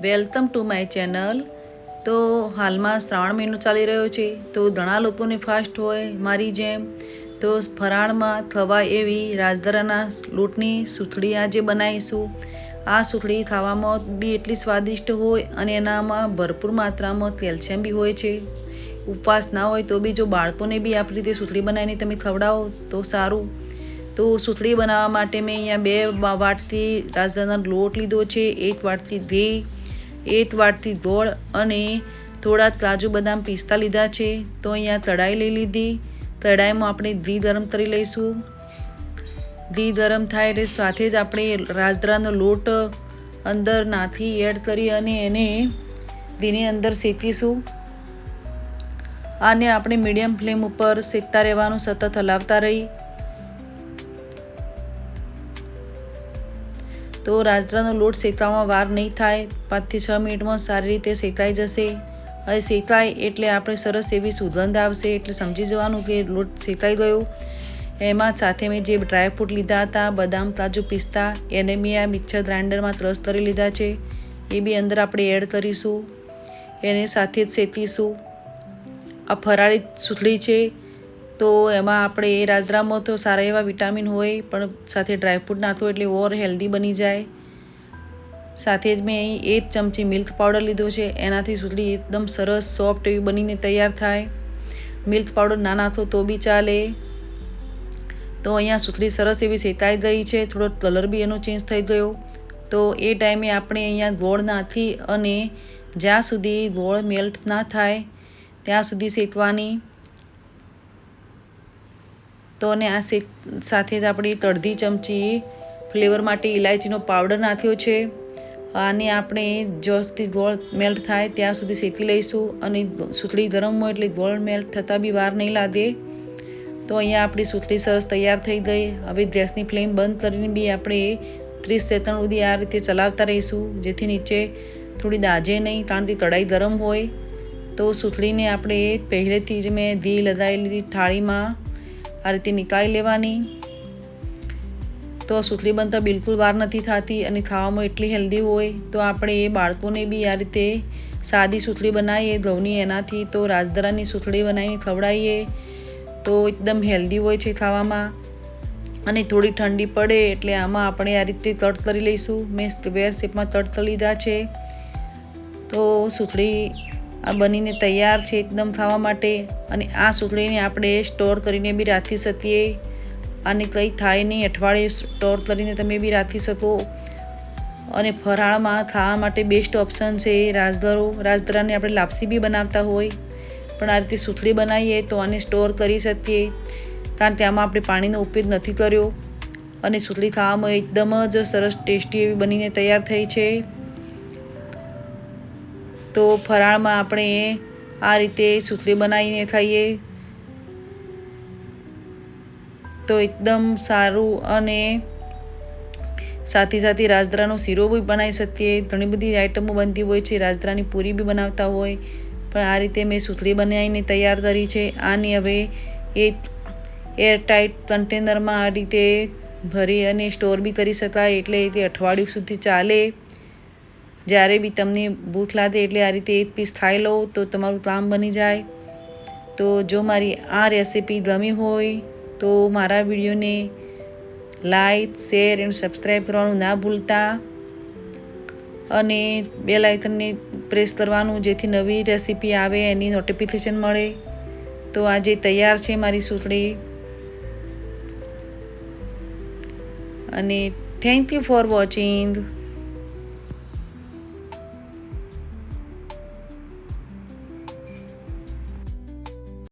Welcome to my channel. તો હાલમાં શ્રાવણ મહિનો ચાલી રહ્યો છે, તો ઘણા લોકોને ફાસ્ટ હોય મારી જેમ, તો ફરાળમાં થવા એવી રાજગરાના લોટની સુખડી આજે બનાવીશું। આ સુખડી ખાવામાં બી એટલી સ્વાદિષ્ટ હોય અને એનામાં ભરપૂર માત્રામાં કેલ્શિયમ બી હોય છે। ઉપવાસ ના હોય તો બી જો બાળકોને બી આપણી રીતે સુખડી બનાવીને તમે ખવડાવો તો સારું। તો સુખડી બનાવવા માટે મેં અહીંયા 2 વાટકી રાજગરાનો લોટ લીધો છે, 1 વાટકી ઘી, 1 વાટકી ગોળ અને થોડા કાજુ બદામ પિસ્તા લીધા છે। તો અહીંયા કઢાઈ લઈ લીધી। કઢાઈમાં આપણે ઘી ગરમ કરી લઈશું। ઘી ગરમ થાય એટલે સાથે જ આપણે રાજગરાનો લોટ અંદર નાખી એડ કરી અને એને ઘીની અંદર શેકીશું। આને આપણે મીડિયમ ફ્લેમ ઉપર શેકતા રહેવાનું, સતત હલાવતા રહી। તો રાજગરાનો લોટ શેકવામાં વાર નહીં થાય, 5 થી 6 મિનિટમાં સારી રીતે શેકાઈ જશે। હવે શેકાય એટલે આપણે સરસ એવી સુગંધ આવશે, એટલે સમજી જવાનું કે લોટ શેકાઈ ગયો। એમાં સાથે મેં જે ડ્રાયફ્રૂટ લીધા હતા, બદામ, કાજુ, પિસ્તા, એને મેં આ મિક્સર ગ્રાઇન્ડરમાં ક્રશ કરી લીધા છે, એ બી અંદર આપણે એડ કરીશું। એને સાથે જ શેકીશું। આ ફરાળી સુખડી છે, તો એમાં આપણે રાજગરામાં તો સારા એવા વિટામિન હોય, પણ સાથે ડ્રાયફ્રૂટ નાખો એટલે ઓર હેલ્ધી બની જાય। સાથે જ મેં અહીં 1 ચમચી મિલ્ક પાવડર લીધો છે, એનાથી સુખડી એકદમ સરસ સોફ્ટ એવી બનીને તૈયાર થાય। મિલ્ક પાવડર ના નાખો તો બી ચાલે। તો અહીંયા સુખડી સરસ એવી શેકાઈ ગઈ છે, થોડો કલર બી એનો ચેન્જ થઈ ગયો। તો એ ટાઈમે આપણે અહીંયા ગોળ નાખી અને જ્યાં સુધી ગોળ મેલ્ટ ના થાય ત્યાં સુધી શેકવાની। તો અને આ સાથે જ આપણે 1/2 ચમચી ફ્લેવર માટે ઇલાયચીનો પાવડર નાખ્યો છે। આને આપણે જ્યાં સુધી ગોળ મેલ્ટ થાય ત્યાં સુધી શેકી લઈશું, અને સુખડી ગરમ હોય એટલે ગોળ મેલ્ટ થતાં બી વાર નહીં લાગે। તો અહીંયા આપણી સુખડી સરસ તૈયાર થઈ ગઈ। હવે ગેસની ફ્લેમ બંધ કરીને બી આપણે 30 સેકન્ડ સુધી આ રીતે ચલાવતા રહીશું, જેથી નીચે થોડી દાજે નહીં, કારણ કે કઢાઈ ગરમ હોય। તો સુખડીને આપણે પહેલેથી જ મેં ઘી લગાવેલી થાળીમાં આ રીતે નીકાળી લેવાની। તો સુખડી બનતા બિલકુલ વાર નથી થતી અને ખાવામાં એટલી હેલ્ધી હોય। તો આપણે બાળકોને બી આ રીતે સાદી સુખડી બનાવીએ ઘઉંની, એનાથી તો રાજગરાની સુખડી બનાવીને ખવડાવીએ તો એકદમ હેલ્ધી હોય છે ખાવામાં। અને થોડી ઠંડી પડે એટલે આમાં આપણે આ રીતે કટ કરી લઈશું। મેં સ્ક્વેર શેપમાં કટ કરી લીધા છે। તો સુખડી આ બનીને તૈયાર છે એકદમ ખાવા માટે। અને આ સુખડીને આપણે સ્ટોર કરીને બી રાખી શકીએ, અને કંઈ થાય નહીં, અઠવાડિયે સ્ટોર કરીને તમે બી રાખી શકો। અને ફરાળમાં ખાવા માટે બેસ્ટ ઓપ્શન છે રાજગરો। રાજગરાને આપણે લાપસી બી બનાવતા હોય, પણ આ રીતે સુખડી બનાવીએ તો આને સ્ટોર કરી શકીએ, કારણ કે આમાં આપણે પાણીનો ઉપયોગ નથી કર્યો। અને સુખડી ખાવામાં એકદમ જ સરસ ટેસ્ટી એવી બનીને તૈયાર થઈ છે। તો ફરાળમાં આપણે આ રીતે સુખડી બનાવીને ખાઈએ તો એકદમ સારું। અને સાથે સાથે રાજગરાનો શીરો બી બનાવી શકીએ। ઘણી બધી આઈટમો બનતી હોય છે, રાજગરાની પૂરી બી બનાવતા હોય, પણ આ રીતે મેં સુખડી બનાવીને તૈયાર કરી છે। આની હવે એક એરટાઇટ કન્ટેનરમાં આ રીતે ભરી અને સ્ટોર બી કરી શકાય, એટલે તે અઠવાડિયું સુધી ચાલે। જ્યારે બી તમને ભૂખ લાગે એટલે આ રીતે 1 પીસ ખાઈ લો તો તમારું કામ બની જાય। તો જો મારી આ રેસીપી ગમી હોય તો મારા વિડીયોને લાઈક, શેર એન્ડ સબસ્ક્રાઈબ કરવાનું ના ભૂલતા, અને બેલ આઇકનને પ્રેસ કરવાનું, જેથી નવી રેસીપી આવે એની નોટિફિકેશન મળે। તો આજે તૈયાર છે મારી સુખડી। અને થેન્ક યુ ફોર વોચિંગ।